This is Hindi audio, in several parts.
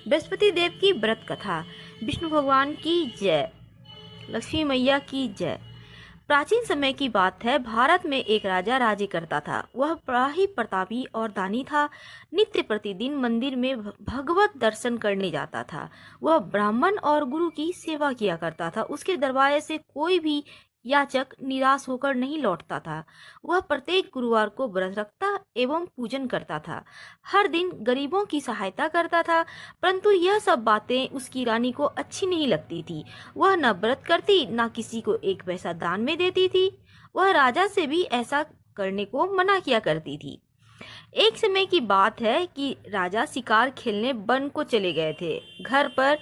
बृहस्पति देव की व्रत कथा। विष्णु भगवान की जय, लक्ष्मी मैया की जय। प्राचीन समय की बात है, भारत में एक राजा राज्य करता था। वह बड़ा ही प्रतापी और दानी था। नित्य प्रतिदिन मंदिर में भगवत दर्शन करने जाता था। वह ब्राह्मण और गुरु की सेवा किया करता था। उसके दरबार से कोई भी याचक निराश होकर नहीं लौटता था। वह प्रत्येक गुरुवार को व्रत रखता एवं पूजन करता था। हर दिन गरीबों की सहायता करता था। परंतु यह सब बातें उसकी रानी को अच्छी नहीं लगती थी। वह न व्रत करती, न किसी को एक पैसा दान में देती थी। वह राजा से भी ऐसा करने को मना किया करती थी। एक समय की बात है कि राजा शिकार खेलने वन को चले गए थे। घर पर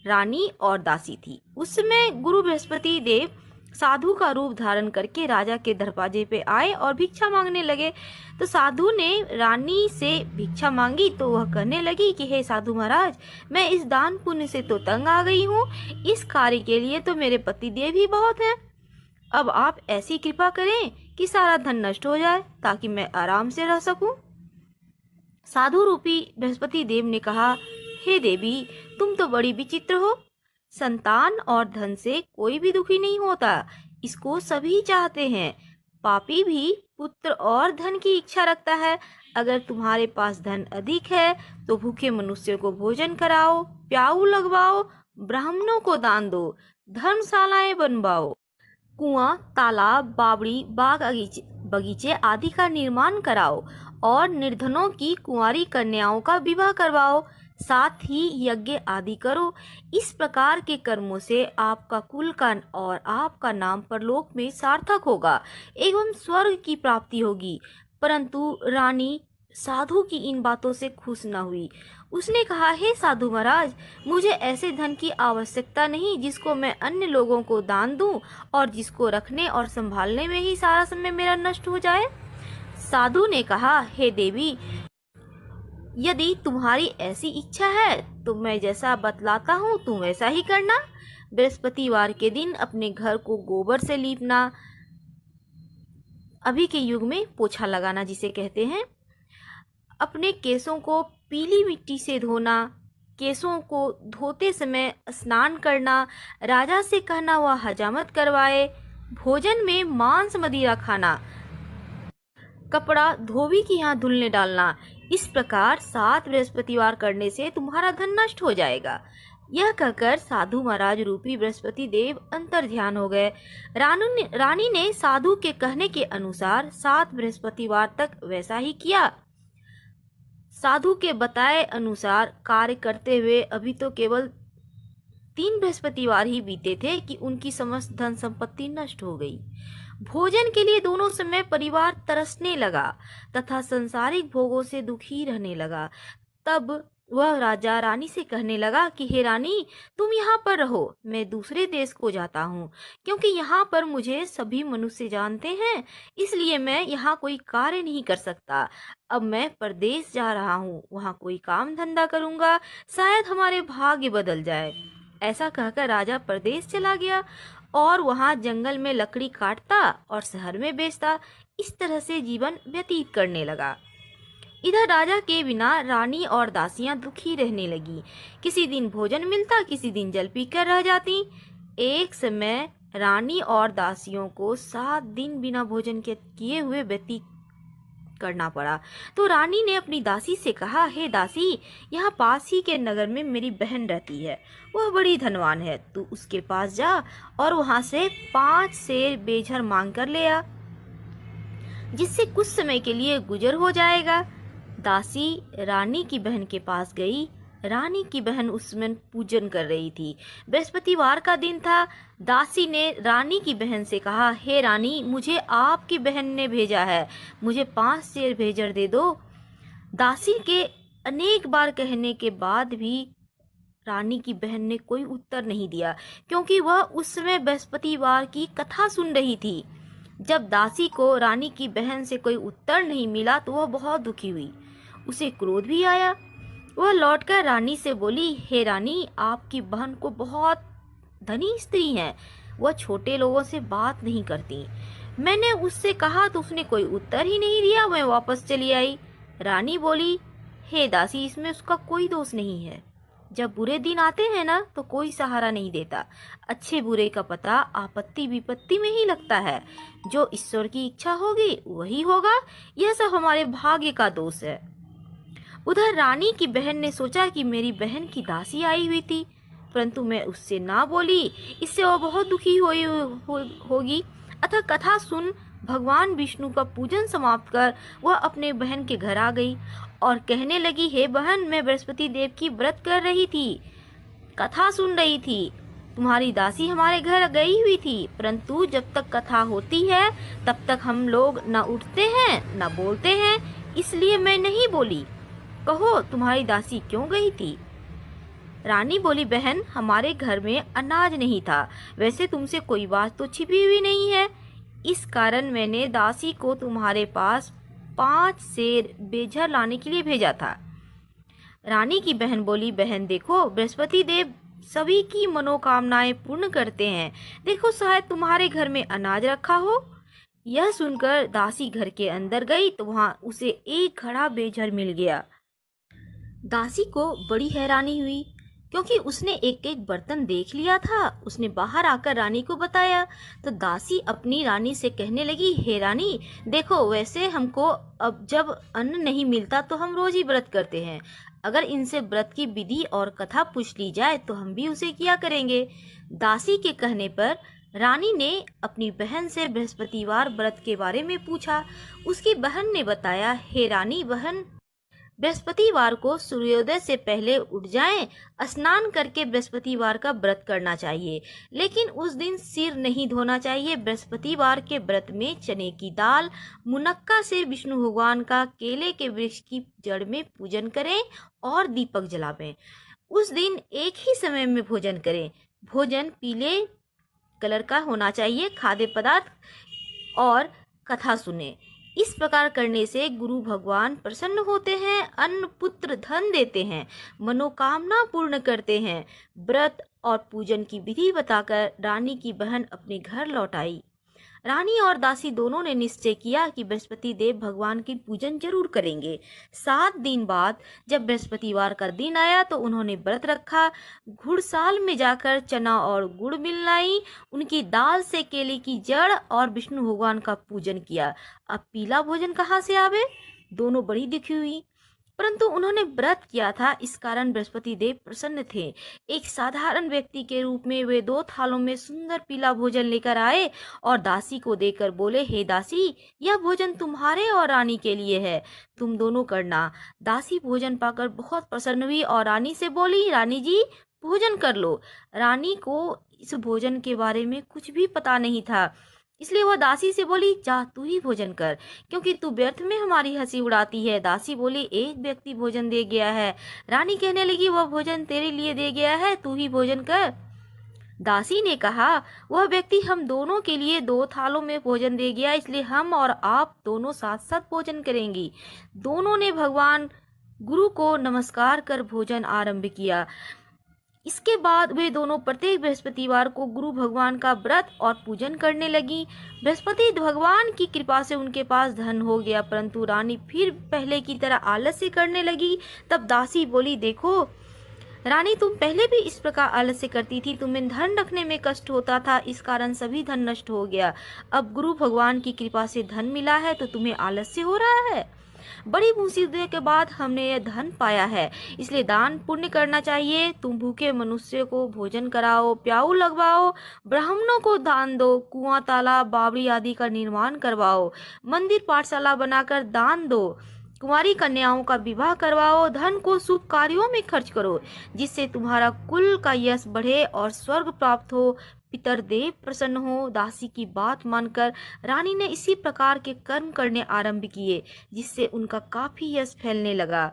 रानी और दासी थी। उस समय गुरु बृहस्पति देव साधु का रूप धारण करके राजा के दरवाजे पे आए और भिक्षा मांगने लगे। तो साधु ने रानी से भिक्षा मांगी तो वह कहने लगी कि हे साधु महाराज, मैं इस दान पुण्य से तो तंग आ गई हूँ। इस कार्य के लिए तो मेरे पति देव ही बहुत हैं। अब आप ऐसी कृपा करें कि सारा धन नष्ट हो जाए ताकि मैं आराम से रह सकूं। साधु रूपी बृहस्पति देव ने कहा, हे देवी, तुम तो बड़ी विचित्र हो। संतान और धन से कोई भी दुखी नहीं होता, इसको सभी चाहते हैं। पापी भी पुत्र और धन की इच्छा रखता है। अगर तुम्हारे पास धन अधिक है तो भूखे मनुष्यों को भोजन कराओ, प्याऊ लगवाओ, ब्राह्मणों को दान दो, धर्मशालाएं बनवाओ, कुआं, तालाब, बावड़ी, बाग बगीचे आदि का निर्माण कराओ और निर्धनों की कुंवारी कन्याओं का विवाह करवाओ। साथ ही यज्ञ आदि करो। इस प्रकार के कर्मों से आपका कुल का और आपका नाम परलोक में सार्थक होगा एवं स्वर्ग की प्राप्ति होगी। परंतु रानी साधु की इन बातों से खुश न हुई। उसने कहा, हे साधु महाराज, मुझे ऐसे धन की आवश्यकता नहीं जिसको मैं अन्य लोगों को दान दूं और जिसको रखने और संभालने में ही सारा समय मेरा नष्ट हो जाए। साधु ने कहा, हे देवी, यदि तुम्हारी ऐसी इच्छा है तो मैं जैसा बतलाता हूँ तुम वैसा ही करना। बृहस्पतिवार के दिन अपने घर को गोबर से लीपना, अभी के युग में पोछा लगाना जिसे कहते हैं, अपने केसों को पीली मिट्टी से धोना, केसों को धोते समय स्नान करना, राजा से कहना वह हजामत करवाए, भोजन में मांस मदिरा खाना, कपड़ा धोबी की यहाँ धुलने डालना। इस प्रकार 7 बृहस्पतिवार करने से तुम्हारा धन नष्ट हो जाएगा। यह कहकर साधु महाराज रूपी बृहस्पति देव अंतर ध्यान हो गए। रानी ने साधु के कहने के अनुसार 7 बृहस्पतिवार तक वैसा ही किया। साधु के बताए अनुसार कार्य करते हुए अभी तो केवल 3 बृहस्पतिवार ही बीते थे कि उनकी समस्त धन संपत्ति नष्ट हो गई। भोजन के लिए दोनों समय परिवार तरसने लगा तथा संसारिक भोगों से दुखी रहने लगा। तब वह राजा रानी से कहने लगा कि हे रानी, तुम यहाँ पर रहो, मैं दूसरे देश को जाता हूँ, क्योंकि यहाँ पर मुझे सभी मनुष्य जानते हैं, इसलिए मैं यहाँ कोई कार्य नहीं कर सकता। अब मैं परदेश जा रहा हूँ, वहाँ कोई काम धंधा करूँगा, शायद हमारे भाग्य बदल जाए। ऐसा कहकर राजा परदेश चला गया और वहाँ जंगल में लकड़ी काटता और शहर में बेचता। इस तरह से जीवन व्यतीत करने लगा। इधर राजा के बिना रानी और दासियां दुखी रहने लगी। किसी दिन भोजन मिलता, किसी दिन जल पीकर रह जाती। एक समय रानी और दासियों को 7 दिन बिना भोजन के किए हुए व्यतीत करना पड़ा। तो रानी ने अपनी दासी से कहा, हे दासी, यहाँ पास ही के नगर में मेरी बहन रहती है, वह बड़ी धनवान है। तू उसके पास जा और वहां से 5 सेर बेझर मांग कर ले आ, जिससे कुछ समय के लिए गुजर हो जाएगा। दासी रानी की बहन के पास गई। रानी की बहन उस समय पूजन कर रही थी। बृहस्पतिवार का दिन था। दासी ने रानी की बहन से कहा, हे रानी, मुझे आपकी बहन ने भेजा है, मुझे 5 सेर भेजर दे दो। दासी के अनेक बार कहने के बाद भी रानी की बहन ने कोई उत्तर नहीं दिया, क्योंकि वह उस समय बृहस्पतिवार की कथा सुन रही थी। जब दासी को रानी की बहन से कोई उत्तर नहीं मिला तो वह बहुत दुखी हुई। उसे क्रोध भी आया। वह लौटकर रानी से बोली, हे रानी, आपकी बहन को बहुत धनी स्त्री है, वह छोटे लोगों से बात नहीं करती। मैंने उससे कहा तो उसने कोई उत्तर ही नहीं दिया, मैं वापस चली आई। रानी बोली, हे दासी, इसमें उसका कोई दोष नहीं है। जब बुरे दिन आते हैं ना तो कोई सहारा नहीं देता। अच्छे बुरे का पता आपत्ति विपत्ति में ही लगता है। जो ईश्वर की इच्छा होगी वही होगा। यह सब हमारे भाग्य का दोष है। उधर रानी की बहन ने सोचा कि मेरी बहन की दासी आई हुई थी, परंतु मैं उससे ना बोली, इससे वह बहुत दुखी होगी। अतः कथा सुन भगवान विष्णु का पूजन समाप्त कर वह अपने बहन के घर आ गई और कहने लगी, हे बहन, मैं बृहस्पति देव की व्रत कर रही थी, कथा सुन रही थी। तुम्हारी दासी हमारे घर गई हुई थी, परंतु जब तक कथा होती है तब तक हम लोग न उठते हैं न बोलते हैं, इसलिए मैं नहीं बोली। कहो तुम्हारी दासी क्यों गई थी? रानी बोली, बहन, हमारे घर में अनाज नहीं था। वैसे तुमसे कोई बात तो छिपी हुई नहीं है, इस कारण मैंने दासी को तुम्हारे पास 5 सेर बेझर लाने के लिए भेजा था। रानी की बहन बोली, बहन देखो, बृहस्पति देव सभी की मनोकामनाएं पूर्ण करते हैं। देखो शायद तुम्हारे घर में अनाज रखा हो। यह सुनकर दासी घर के अंदर गई तो वहां उसे एक घड़ा बेझर मिल गया। दासी को बड़ी हैरानी हुई, क्योंकि उसने एक एक बर्तन देख लिया था। उसने बाहर आकर रानी को बताया तो दासी अपनी रानी से कहने लगी, हे रानी, देखो, वैसे हमको अब जब अन्न नहीं मिलता तो हम रोज ही व्रत करते हैं। अगर इनसे व्रत की विधि और कथा पूछ ली जाए तो हम भी उसे किया करेंगे। दासी के कहने पर रानी ने अपनी बहन से बृहस्पतिवार व्रत के बारे में पूछा। उसकी बहन ने बताया, हे रानी बहन, बृहस्पतिवार को सूर्योदय से पहले उठ जाएं, स्नान करके बृहस्पतिवार का व्रत करना चाहिए, लेकिन उस दिन सिर नहीं धोना चाहिए। बृहस्पतिवार के व्रत में चने की दाल, मुनक्का से विष्णु भगवान का केले के वृक्ष की जड़ में पूजन करें और दीपक जलावें। उस दिन एक ही समय में भोजन करें। भोजन पीले कलर का होना चाहिए। खाद्य पदार्थ और कथा सुने। इस प्रकार करने से गुरु भगवान प्रसन्न होते हैं, अन्न पुत्र धन देते हैं, मनोकामना पूर्ण करते हैं। व्रत और पूजन की विधि बताकर रानी की बहन अपने घर लौट आई। रानी और दासी दोनों ने निश्चय किया कि बृहस्पति देव भगवान की पूजन जरूर करेंगे। 7 दिन बाद जब बृहस्पतिवार का दिन आया तो उन्होंने व्रत रखा। घुड़साल में जाकर चना और गुड़ मिलाई, उनकी दाल से केले की जड़ और विष्णु भगवान का पूजन किया। अब पीला भोजन कहाँ से आवे? दोनों बड़ी दुखी हुई, परंतु उन्होंने व्रत किया था, इस कारण बृहस्पति देव प्रसन्न थे। एक साधारण व्यक्ति के रूप में वे 2 थालों में सुंदर पीला भोजन लेकर आए और दासी को देकर बोले, हे दासी, यह भोजन तुम्हारे और रानी के लिए है, तुम दोनों करना। दासी भोजन पाकर बहुत प्रसन्न हुई और रानी से बोली, रानी जी, भोजन कर लो। रानी को इस भोजन के बारे में कुछ भी पता नहीं था, इसलिए वह दासी से बोली, जा तू ही भोजन कर, क्योंकि तू व्यर्थ में हमारी हंसी उड़ाती है। दासी बोली, एक व्यक्ति भोजन दे गया है। रानी कहने लगी, वह भोजन तेरे लिए दे गया है, तू ही भोजन कर। दासी ने कहा, वह व्यक्ति हम दोनों के लिए 2 थालों में भोजन दे गया, इसलिए हम और आप दोनों साथ साथ भोजन करेंगी। दोनों ने भगवान गुरु को नमस्कार कर भोजन आरंभ किया। इसके बाद वे दोनों प्रत्येक बृहस्पतिवार को गुरु भगवान का व्रत और पूजन करने लगी। बृहस्पति भगवान की कृपा से उनके पास धन हो गया, परंतु रानी फिर पहले की तरह आलस्य करने लगी। तब दासी बोली, देखो रानी, तुम पहले भी इस प्रकार आलस्य करती थी, तुम्हें धन रखने में कष्ट होता था, इस कारण सभी धन नष्ट हो गया। अब गुरु भगवान की कृपा से धन मिला है तो तुम्हें आलस्य हो रहा है। बड़ी मुसीबत के बाद हमने यह धन पाया है, इसलिए दान पुण्य करना चाहिए। तुम भूखे मनुष्य को भोजन कराओ, प्याऊ लगवाओ, ब्राह्मणों को दान दो, कुआं, तालाब, बावड़ी आदि का निर्माण करवाओ, मंदिर पाठशाला बनाकर दान दो, कुंवारी कन्याओं का विवाह करवाओ, धन को शुभ कार्यों में खर्च करो, जिससे तुम्हारा कुल का यश बढ़े और स्वर्ग प्राप्त हो, पितरदेव प्रसन्न हो। दासी की बात मानकर रानी ने इसी प्रकार के कर्म करने आरंभ किए, जिससे उनका काफी यश फैलने लगा।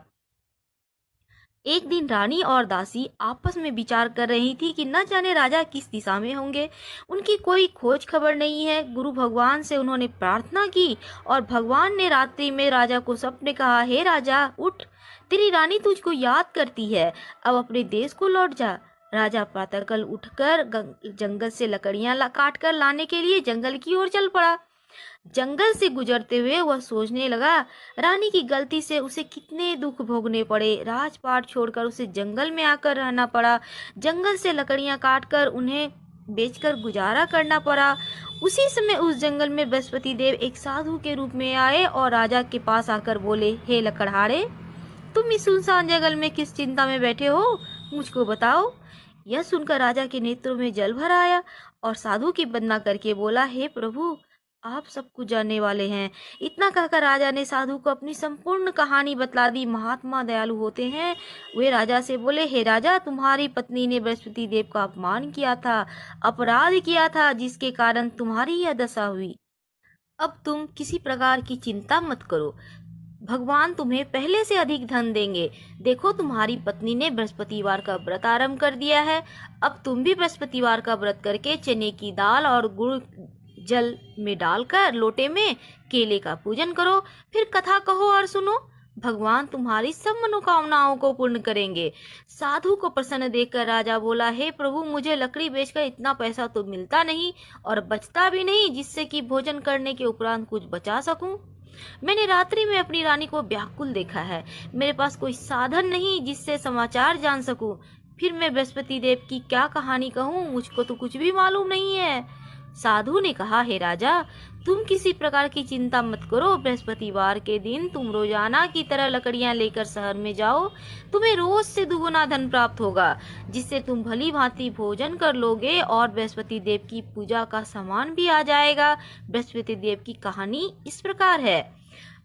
एक दिन रानी और दासी आपस में विचार कर रही थी कि न जाने राजा किस दिशा में होंगे। उनकी कोई खोज खबर नहीं है। गुरु भगवान से उन्होंने प्रार्थना की और भगवान ने रात्रि में राजा को सपने कहा, हे राजा, उठ, तेरी रानी तुझको याद करती है, अब अपने देश को लौट जा। राजा प्रातःकाल उठकर जंगल से लकड़ियां काट कर लाने के लिए जंगल की ओर चल पड़ा। जंगल से गुजरते हुए वह सोचने लगा, रानी की गलती से उसे कितने दुख भोगने पड़े। राजपाट छोड़कर उसे जंगल में आकर रहना पड़ा। जंगल से लकड़ियां काटकर उन्हें बेचकर गुजारा करना पड़ा। उसी समय उस जंगल में बृहस्पति देव एक साधु के रूप में आए और राजा के पास आकर बोले, हे लकड़हारे, तुम इस सुनसान जंगल में किस चिंता में बैठे हो, मुझको बताओ। यह सुनकर राजा के नेत्रों में जल भर आया और साधु की वंदना करके बोला, हे प्रभु, आप सब कुछ जानने वाले हैं। इतना कहकर राजा ने साधु को अपनी संपूर्ण कहानी बतला दी। महात्मा दयालु होते हैं। वे राजा से बोले, हे राजा, तुम्हारी पत्नी ने बृहस्पति देव का अपमान किया था, अपराध किया था, जिसके कारण तुम्हारी यह दशा हुई। अब तुम किसी प्रकार की चिंता मत करो, भगवान तुम्हें पहले से अधिक धन देंगे। देखो, तुम्हारी पत्नी ने बृहस्पतिवार का व्रत आरंभ कर दिया है। अब तुम भी बृहस्पतिवार का व्रत करके चने की दाल और गुड़ जल में डालकर लोटे में केले का पूजन करो, फिर कथा कहो और सुनो। भगवान तुम्हारी सब मनोकामनाओं को पूर्ण करेंगे। साधु को प्रसन्न देखकर राजा बोला, हे प्रभु, मुझे लकड़ी बेचकर इतना पैसा तो मिलता नहीं और बचता भी नहीं जिससे कि भोजन करने के उपरांत कुछ बचा सकूं। मैंने रात्रि में अपनी रानी को व्याकुल देखा है। मेरे पास कोई साधन नहीं जिससे समाचार जान सकूं। फिर मैं बृहस्पति देव की क्या कहानी कहूं, मुझको तो कुछ भी मालूम नहीं है। साधु ने कहा, हे राजा, तुम किसी प्रकार की चिंता मत करो। बृहस्पतिवार के दिन तुम रोजाना की तरह लकड़ियां लेकर शहर में जाओ। तुम्हें रोज से दुगुना धन प्राप्त होगा, जिससे तुम भली भांति भोजन कर लोगे और बृहस्पति देव की पूजा का सामान भी आ जाएगा। बृहस्पति देव की कहानी इस प्रकार है।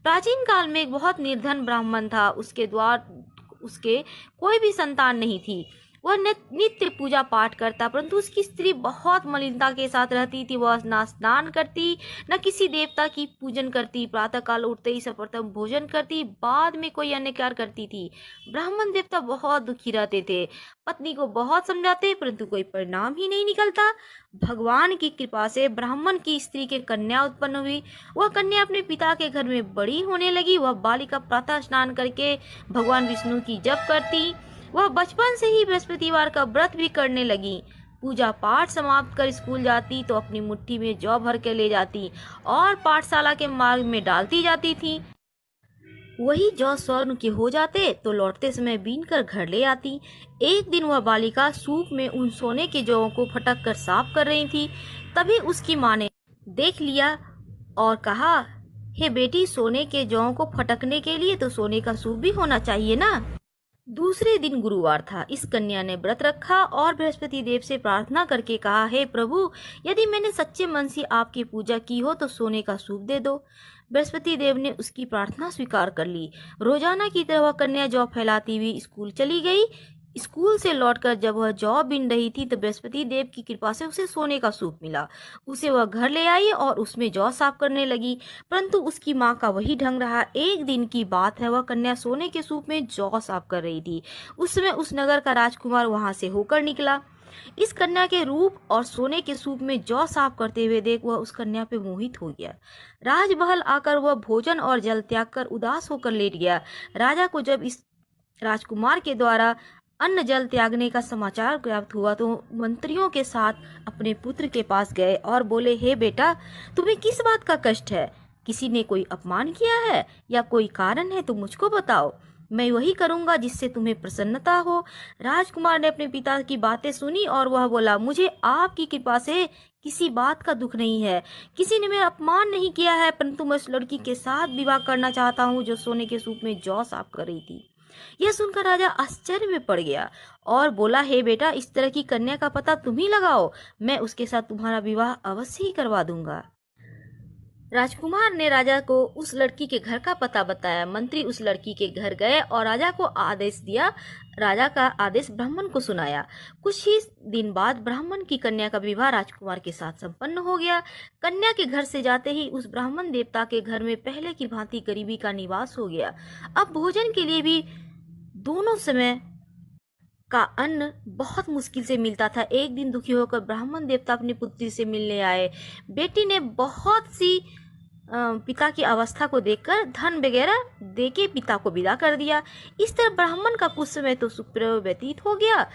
प्राचीन काल में एक बहुत निर्धन ब्राह्मण था। उसके कोई भी संतान नहीं थी। वह नित्य पूजा पाठ करता, परंतु उसकी स्त्री बहुत मलिनता के साथ रहती थी। वह न स्नान करती, न किसी देवता की पूजन करती। प्रातः काल उठते ही सर्वप्रथम भोजन करती, बाद में कोई अन्य कार्य करती थी। ब्राह्मण देवता बहुत दुखी रहते थे। पत्नी को बहुत समझाते, परंतु कोई परिणाम ही नहीं निकलता। भगवान की कृपा से ब्राह्मण की स्त्री के कन्या उत्पन्न हुई। वह कन्या अपने पिता के घर में बड़ी होने लगी। वह बालिका प्रातः स्नान करके भगवान विष्णु की जप करती। वह बचपन से ही बृहस्पतिवार का व्रत भी करने लगी। पूजा पाठ समाप्त कर स्कूल जाती तो अपनी मुट्ठी में जौ भर के ले जाती और पाठशाला के मार्ग में डालती जाती थी। वही जौ स्वर्ण के हो जाते तो लौटते समय बीन कर घर ले आती। एक दिन वह बालिका सूप में उन सोने के जौं को फटक कर साफ कर रही थी। तभी उसकी माँ ने देख लिया और कहा, हे बेटी, सोने के जौं को फटकने के लिए तो सोने का सूप भी होना चाहिए ना। दूसरे दिन गुरुवार था। इस कन्या ने व्रत रखा और बृहस्पति देव से प्रार्थना करके कहा, हे प्रभु, यदि मैंने सच्चे मन से आपकी पूजा की हो तो सोने का सूप दे दो। बृहस्पति देव ने उसकी प्रार्थना स्वीकार कर ली। रोजाना की तरह वह कन्या जौ फैलाती हुई स्कूल चली गई। स्कूल से लौटकर जब वह जौ बीन रही थी तो बृहस्पति देव की कृपा से उसे सोने का सूप मिला। उसे वह घर ले आई और उसमें जौ साफ करने लगी, परंतु उसकी माँ का वही ढंग रहा। एक दिन की बात है, वह कन्या सोने के सूप में जौ साफ कर रही थी। उस समय उस नगर का राजकुमार वहां से होकर निकला। इस कन्या के रूप और सोने के सूप में जौ साफ करते हुए देख वह उस कन्या पे मोहित हो गया। राजमहल आकर वह भोजन और जल त्याग कर उदास होकर लेट गया। राजा को जब इस राजकुमार के द्वारा अन्न जल त्यागने का समाचार प्राप्त हुआ तो मंत्रियों के साथ अपने पुत्र के पास गए और बोले, हे बेटा, तुम्हें किस बात का कष्ट है? किसी ने कोई अपमान किया है या कोई कारण है तो मुझको बताओ, मैं वही करूंगा जिससे तुम्हें प्रसन्नता हो। राजकुमार ने अपने पिता की बातें सुनी और वह बोला, मुझे आपकी कृपा से किसी बात का दुख नहीं है। किसी ने मेरा अपमान नहीं किया है, परंतु मैं उस लड़की के साथ विवाह करना चाहता हूँ जो सोने के सूप में जौ साफ कर रही थी। यह सुनकर राजा आश्चर्य में पड़ गया और बोला, हे बेटा, इस तरह की कन्या का पता तुम ही लगाओ, मैं उसके साथ तुम्हारा विवाह अवश्य ही करवा दूंगा। राजकुमार ने राजा को उस लड़की के घर का पता बताया। मंत्री उस लड़की के घर गए और राजा को आदेश दिया। राजा का आदेश ब्राह्मण को सुनाया। कुछ ही दिन बाद ब्राह्मण की कन्या का विवाह राजकुमार के साथ संपन्न हो गया। कन्या के घर से जाते ही उस ब्राह्मण देवता के घर में पहले की भांति गरीबी का निवास हो गया। अब भोजन के लिए भी दोनों समय का अन्न बहुत मुश्किल से मिलता था। एक दिन दुखी होकर ब्राह्मण देवता अपनी पुत्री से मिलने आए। बेटी ने बहुत सी पिता की अवस्था को देखकर धन वगैरह देके पिता को विदा कर दिया। इस तरह ब्राह्मण का कुछ समय तो सुखपूर्वक व्यतीत हो गया,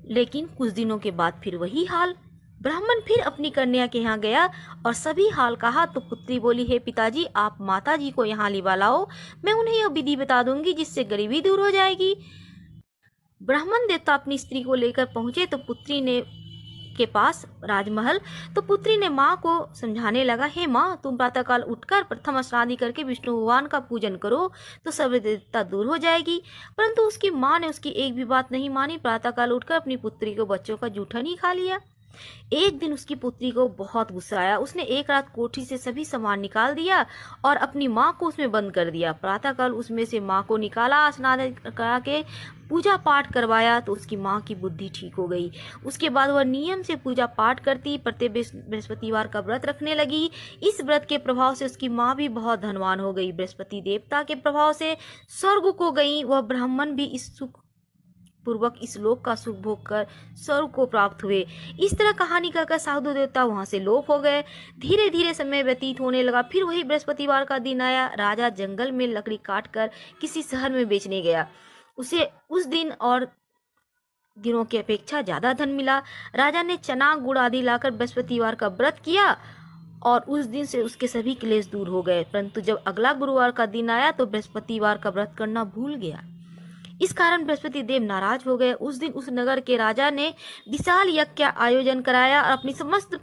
लेकिन कुछ दिनों के बाद फिर वही हाल। ब्राह्मण फिर अपनी कन्या के यहाँ गया और सभी हाल कहा तो पुत्री बोली, हे पिताजी, आप माता जी को यहाँ लिवा लाओ, मैं उन्हें यह विधि बता दूंगी जिससे गरीबी दूर हो जाएगी। ब्राह्मण देवता अपनी स्त्री को लेकर पहुंचे तो पुत्री ने के पास राजमहल। तो पुत्री ने माँ को समझाने लगा, हे माँ, तुम प्रातःकाल उठकर प्रथम स्नादि करके विष्णु भगवान का पूजन करो तो सर्व देवता दूर हो जाएगी। परंतु उसकी माँ ने उसकी एक भी बात नहीं मानी। प्रातःकाल उठकर अपनी पुत्री को बच्चों का जूठन ही खा लिया। एक दिन उसकी पुत्री को बहुत गुस्सा आया। उसने एक रात कोठी से सभी सामान निकाल दिया और अपनी माँ को उसमें बंद कर दिया। प्रातःकाल उसमें से माँ को निकाला, स्नान करा के पूजा पाठ करवाया तो उसकी माँ की बुद्धि ठीक हो गई। उसके बाद वह नियम से पूजा पाठ करती, प्रत्येक बृहस्पतिवार का व्रत रखने लगी। इस व्रत के प्रभाव से उसकी माँ भी बहुत धनवान हो गई। बृहस्पति देवता के प्रभाव से स्वर्ग को गई। वह ब्राह्मण भी इस सुख पूर्वक इस लोक का सुख भोग कर स्वर्ग को प्राप्त हुए। इस तरह कहानी कहकर साधु देवता वहां से लोप हो गए। धीरे धीरे समय व्यतीत होने लगा। फिर वही बृहस्पतिवार का दिन आया। राजा जंगल में लकड़ी काट कर किसी शहर में बेचने गया। उसे उस दिन और दिनों की अपेक्षा ज्यादा धन मिला। राजा ने चना गुड़ आदि लाकर बृहस्पतिवार का व्रत किया और उस दिन से उसके सभी क्लेश दूर हो गए। परंतु जब अगला गुरुवार का दिन आया तो बृहस्पतिवार का व्रत करना भूल गया। इस कारण बृहस्पति देव नाराज हो गए। उस दिन उस नगर के राजा ने विशाल यज्ञ का आयोजन कराया और अपनी समस्त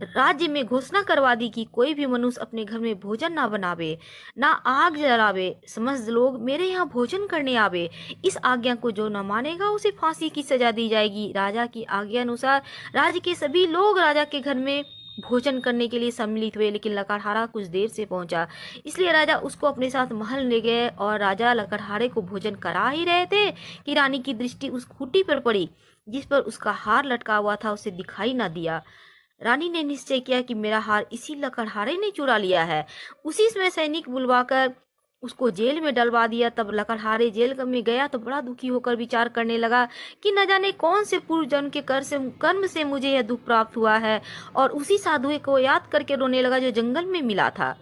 राज्य में घोषणा करवा दी कि कोई भी मनुष्य अपने घर में भोजन ना बनावे, ना आग जलावे। समस्त लोग मेरे यहाँ भोजन करने आवे। इस आज्ञा को जो न मानेगा उसे फांसी की सजा दी जाएगी। राजा की आज्ञा अनुसार राज्य के सभी लोग राजा के घर में भोजन करने के लिए सम्मिलित हुए। लेकिन लकड़हारा कुछ देर से पहुंचा, इसलिए राजा उसको अपने साथ महल ले गए और राजा लकड़हारे को भोजन करा ही रहे थे कि रानी की दृष्टि उस खूंटी पर पड़ी जिस पर उसका हार लटका हुआ था। उसे दिखाई न दिया। रानी ने निश्चय किया कि मेरा हार इसी लकड़हारे ने चुरा लिया है। उसी समय सैनिक बुलवाकर उसको जेल में डलवा दिया। तब लकड़हारे जेल में गया तो बड़ा दुखी होकर विचार करने लगा कि न जाने कौन से पूर्व जन्म के कर्म से मुझे यह दुख प्राप्त हुआ है, और उसी साधु को याद करके रोने लगा जो जंगल में मिला था।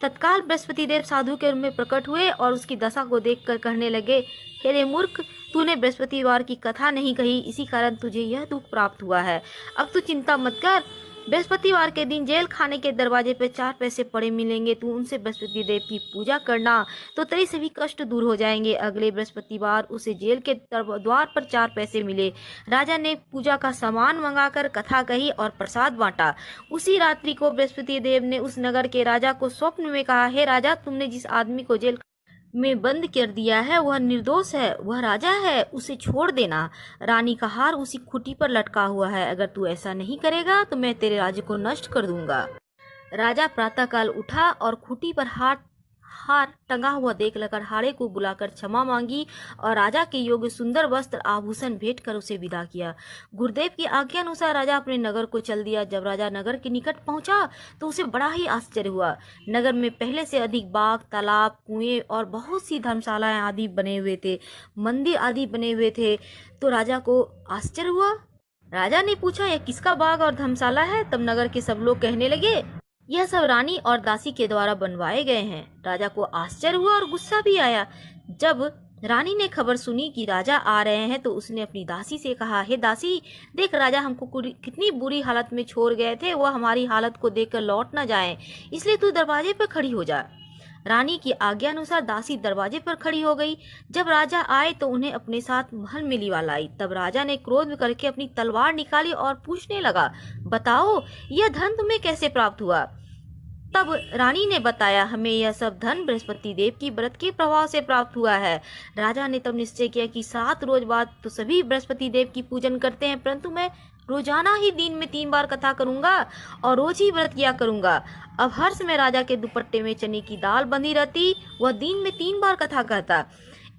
तत्काल बृहस्पति देव साधु के रूप में प्रकट हुए और उसकी दशा को देखकर कहने लगे, हे रे मूर्ख, तूने बृहस्पतिवार की कथा नहीं कही, इसी कारण तुझे यह दुख प्राप्त हुआ है। अब तू चिंता मत कर। बृहस्पतिवार के दिन जेल खाने के दरवाजे पे 4 पैसे पड़े मिलेंगे। तू उनसे बृहस्पति देव की पूजा करना तो तेरे सभी कष्ट दूर हो जाएंगे। अगले बृहस्पतिवार उसे जेल के द्वार पर 4 पैसे मिले। राजा ने पूजा का सामान मंगाकर कथा कही और प्रसाद बांटा। उसी रात्रि को बृहस्पति देव ने उस नगर के राजा को स्वप्न में कहा, हे राजा, तुमने जिस आदमी को जेल में बंद कर दिया है वह निर्दोष है, वह राजा है, उसे छोड़ देना। रानी का हार उसी खूंटी पर लटका हुआ है। अगर तू ऐसा नहीं करेगा तो मैं तेरे राज्य को नष्ट कर दूंगा। राजा प्रातःकाल उठा और खूंटी पर हार टंगा हुआ देख लकड़हारे को बुलाकर क्षमा मांगी और राजा के योग्य सुंदर वस्त्र आभूषण भेंट कर उसे विदा किया। गुरुदेव की आज्ञा अनुसार राजा अपने नगर को चल दिया। जब राजा नगर के निकट पहुंचा तो उसे बड़ा ही आश्चर्य हुआ। नगर में पहले से अधिक बाग, तालाब, कुएं और बहुत सी धर्मशालाएं आदि बने हुए थे, मंदिर आदि बने हुए थे। तो राजा को आश्चर्य हुआ। राजा ने पूछा, यह किसका बाग और धर्मशाला है? तब नगर के सब लोग कहने लगे, यह सब रानी और दासी के द्वारा बनवाए गए हैं। राजा को आश्चर्य हुआ और गुस्सा भी आया। जब रानी ने खबर सुनी कि राजा आ रहे हैं तो उसने अपनी दासी से कहा, हे दासी, देख राजा हमको कितनी बुरी हालत में छोड़ गए थे, वह हमारी हालत को देखकर लौट न जाएं, इसलिए तू दरवाजे पर खड़ी हो जा। रानी की आज्ञा अनुसार दासी दरवाजे पर खड़ी हो गई। जब राजा आए तो उन्हें अपने साथ महल में लिवा लाई। तब राजा ने क्रोध में करके अपनी तलवार निकाली और पूछने लगा, बताओ यह धन तुम्हें कैसे प्राप्त हुआ? तब रानी ने बताया, हमें यह सब धन बृहस्पति देव की व्रत के प्रभाव से प्राप्त हुआ है। राजा ने तब निश्चय किया कि 7 रोज बाद तो सभी बृहस्पति देव की पूजन करते हैं, परंतु मैं रोजाना ही दिन में 3 बार कथा करूंगा और रोज ही व्रत किया करूंगा। अब हर समय राजा के दुपट्टे में चने की दाल बंधी रहती, वह दिन में 3 बार कथा कहता।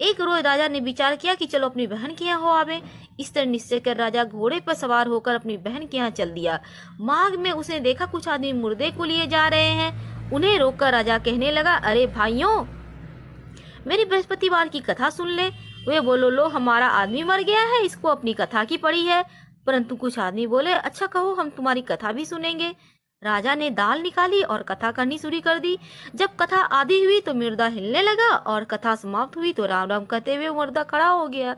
एक रोज राजा ने विचार किया कि चलो अपनी बहन के यहाँ हो आवे। इस तरह निश्चय कर राजा घोड़े पर सवार होकर अपनी बहन के यहाँ चल दिया। मार्ग में उसने देखा कुछ आदमी मुर्दे को लिए जा रहे हैं। उन्हें रोककर राजा कहने लगा, अरे भाइयों, मेरी बृहस्पतिवार की कथा सुन ले। वे बोलो, लो हमारा आदमी मर गया है, इसको अपनी कथा की पड़ी है। परंतु कुछ आदमी बोले, अच्छा कहो, हम तुम्हारी कथा भी सुनेंगे। राजा ने दाल निकाली और कथा करनी शुरू कर दी। जब कथा आधी हुई तो मुर्दा हिलने लगा और कथा समाप्त हुई तो राम राम कहते हुए मुर्दा खड़ा हो गया।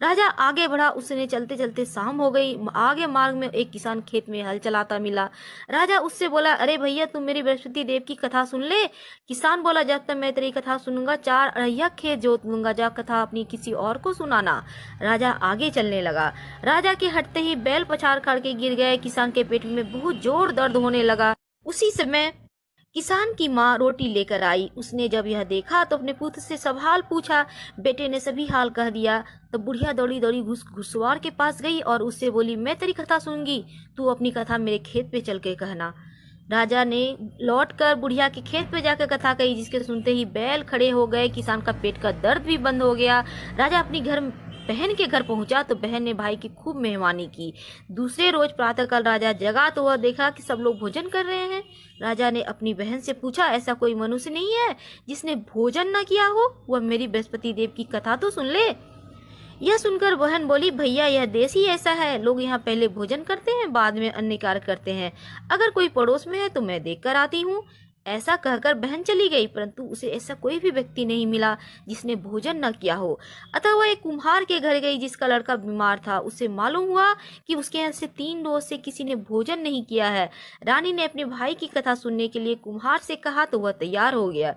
राजा आगे बढ़ा, उसने चलते चलते शाम हो गई। आगे मार्ग में एक किसान खेत में हल चलाता मिला। राजा उससे बोला, अरे भैया, तुम मेरी बृहस्पति देव की कथा सुन ले। किसान बोला, जब तक मैं तेरी कथा सुनूंगा 4 अढ़ैया खेत जोत लूंगा, जा कथा अपनी किसी और को सुनाना। राजा आगे चलने लगा। राजा के हटते ही बैल पछाड़ करके गिर गए। किसान के पेट में बहुत जोर दर्द होने लगा। उसी समय किसान की माँ रोटी लेकर आई। उसने जब यह देखा तो अपने पुत्र से सब हाल पूछा। बेटे ने सभी हाल कह दिया। तो बुढ़िया दौड़ी दौड़ी घुड़सवार के पास गई और उससे बोली, मैं तेरी कथा सुनूंगी, तू अपनी कथा मेरे खेत पे चल के कहना। राजा ने लौटकर बुढ़िया के खेत पे जाकर कथा कही, जिसके सुनते ही बैल खड़े हो गए। किसान का पेट का दर्द भी बंद हो गया। राजा अपनी बहन के घर पहुंचा तो बहन ने भाई की खूब मेहमानी की। दूसरे रोज प्रातःकाल राजा जगा तो वह देखा कि सब लोग भोजन कर रहे हैं। राजा ने अपनी बहन से पूछा, ऐसा कोई मनुष्य नहीं है जिसने भोजन न किया हो? वह मेरी बृहस्पति देव की कथा तो सुन ले। यह सुनकर बहन बोली, भैया, यह देश ही ऐसा है, लोग यहाँ पहले भोजन करते हैं, बाद में अन्य कार्य करते हैं। अगर कोई पड़ोस में है तो मैं देख कर आती हूँ। ऐसा कहकर बहन चली गई, परंतु उसे ऐसा कोई भी व्यक्ति नहीं मिला जिसने भोजन न किया हो। अतः वह एक कुम्हार के घर गई जिसका लड़का बीमार था। उसे मालूम हुआ कि उसके यहाँ से 3 रोज से किसी ने भोजन नहीं किया है। रानी ने अपने भाई की कथा सुनने के लिए कुम्हार से कहा तो वह तैयार हो गया।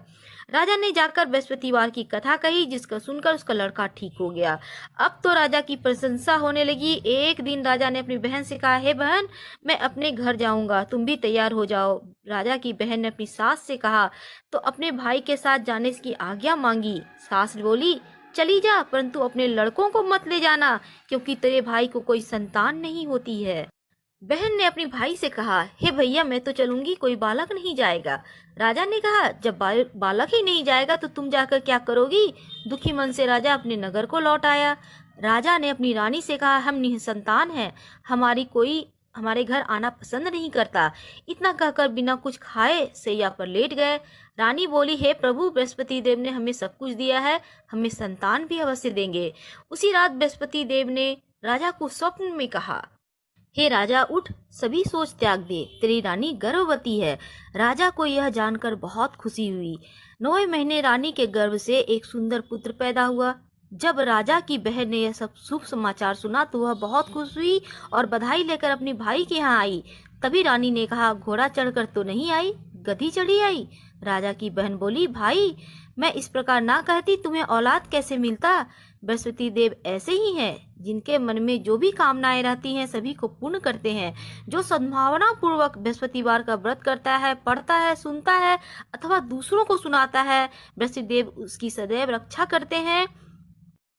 राजा ने जाकर बृहस्पतिवार की कथा कही, जिसका सुनकर उसका लड़का ठीक हो गया। अब तो राजा की प्रशंसा होने लगी। एक दिन राजा ने अपनी बहन से कहा, हे बहन, मैं अपने घर जाऊंगा, तुम भी तैयार हो जाओ। राजा की बहन ने अपनी सास से कहा तो अपने भाई के साथ जाने की आज्ञा मांगी। सास बोली, चली जा, परंतु अपने लड़कों को मत ले जाना, क्योंकि तेरे भाई को कोई संतान नहीं होती है। बहन ने अपने भाई से कहा, हे भैया, मैं तो चलूंगी, कोई बालक नहीं जाएगा। राजा ने कहा, जब बालक ही नहीं जाएगा तो तुम जाकर क्या करोगी? दुखी मन से राजा अपने नगर को लौट आया। राजा ने अपनी रानी से कहा, हम निसंतान हैं, कोई हमारे घर आना पसंद नहीं करता। इतना कहकर बिना कुछ खाए सैया पर लेट गए। रानी बोली, हे प्रभु, बृहस्पति देव ने हमें सब कुछ दिया है, हमें संतान भी अवश्य देंगे। उसी रात बृहस्पति देव ने राजा को स्वप्न में कहा, हे राजा, उठ, सभी सोच त्याग दे, तेरी रानी गर्भवती है। राजा को यह जानकर बहुत खुशी हुई। 9 महीने रानी के गर्भ से एक सुंदर पुत्र पैदा हुआ। जब राजा की बहन ने यह सब शुभ समाचार सुना तो वह बहुत खुश हुई और बधाई लेकर अपने भाई के यहाँ आई। तभी रानी ने कहा, घोड़ा चढ़कर तो नहीं आई, गधी चढ़ी आई। राजा की बहन बोली, भाई, मैं इस प्रकार ना कहती, तुम्हें औलाद कैसे मिलता? बृहस्पति देव ऐसे ही हैं, जिनके मन में जो भी कामनाएं रहती हैं सभी को पूर्ण करते हैं। जो सद्भावना पूर्वक बृहस्पतिवार का व्रत करता है, पढ़ता है, सुनता है अथवा दूसरों को सुनाता है, बृहस्पति देव उसकी सदैव रक्षा करते हैं।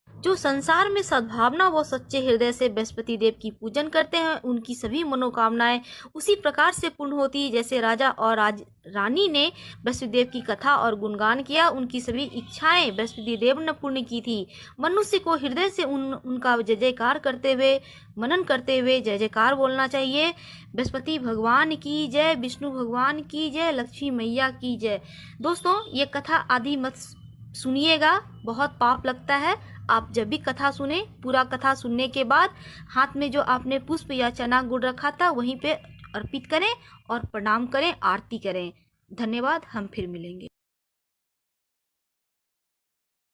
जो संसार में सद्भावना व सच्चे हृदय से बृहस्पति देव की पूजन करते हैं, उनकी सभी मनोकामनाएं उसी प्रकार से पूर्ण होती है जैसे राजा और रानी ने बृहस्पति देव की कथा और गुणगान किया। उनकी सभी इच्छाएं बृहस्पति देव ने पूर्ण की थी। मनुष्य को हृदय से उनका जय जयकार करते हुए, मनन करते हुए जय जयकार बोलना चाहिए। बृहस्पति भगवान की जय, विष्णु भगवान की जय, लक्ष्मी मैया की जय। दोस्तों, ये कथा आदि मत सुनिएगा, बहुत पाप लगता है। आप जब भी कथा सुने, पूरा कथा सुनने के बाद हाथ में जो आपने पुष्प या चना गुड़ रखा था वहीं पे अर्पित करें और प्रणाम करें, आरती करें। धन्यवाद। हम फिर मिलेंगे।